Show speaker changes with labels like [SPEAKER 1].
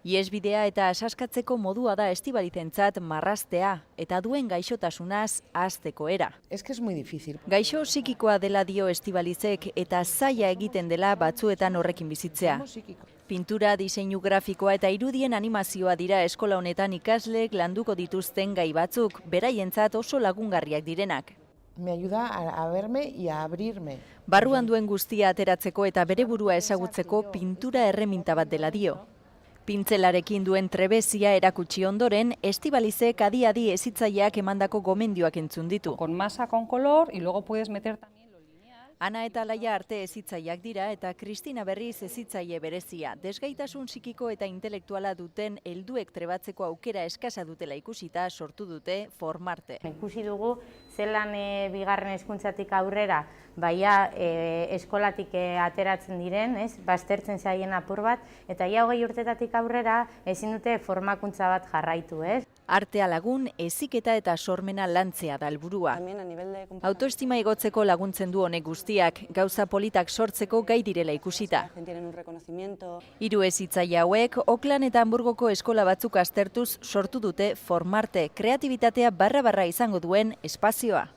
[SPEAKER 1] Iesbidea eta saskatzeko modua da Estibalizentzat marraztea eta duen gaixotasunaz ahazteko era.
[SPEAKER 2] Es que es muy difícil.
[SPEAKER 1] Gaixo psikikoa dela dio Estibalizek eta zaila egiten dela batzuetan horrekin bizitzea. Pintura, diseinu grafikoa eta irudien animazioa dira eskola honetan ikasleek landuko dituzten gai batzuk, beraientzat oso lagungarriak direnak.
[SPEAKER 2] Me ayuda a verme y a abrirme.
[SPEAKER 1] Barruan duen guztia ateratzeko eta bere burua ezagutzeko pintura erreminta bat dela dio. Pintzelarekin duen trebezia erakutsi ondoren, Estibalizek adi-adi hezitzaileak emandako gomendioak entzun ditu.
[SPEAKER 3] Con masa, con color, y luego puedes meter también lo lineal.
[SPEAKER 1] Ana eta Laia arte hezitzaileak dira eta Kristina berriz hezitzaile berezia. Desgaitasun psikiko eta intelektuala duten helduek trebatzeko aukera eskasa dutela ikusita sortu dute Formarte.
[SPEAKER 4] Ikusi dugu zelan bigarren hezkuntzatik aurrera baia eskolatik ateratzen diren, baztertzen zaien apur bat, eta ia 20 urtetatik aurrera ezin dute formakuntza bat jarraitu,
[SPEAKER 1] Artea lagun, heziketa eta sormena lantzea da helburua. Autoestima igotzeko laguntzen du honek guztiak, gauza politak sortzeko gai direla ikusita. Hiru hezitzaile hauek, Oklan eta Hamburgoko eskola batzuk aztertuz sortu dute Formarte, kreatibitatea barra-barra izango duen espazioa.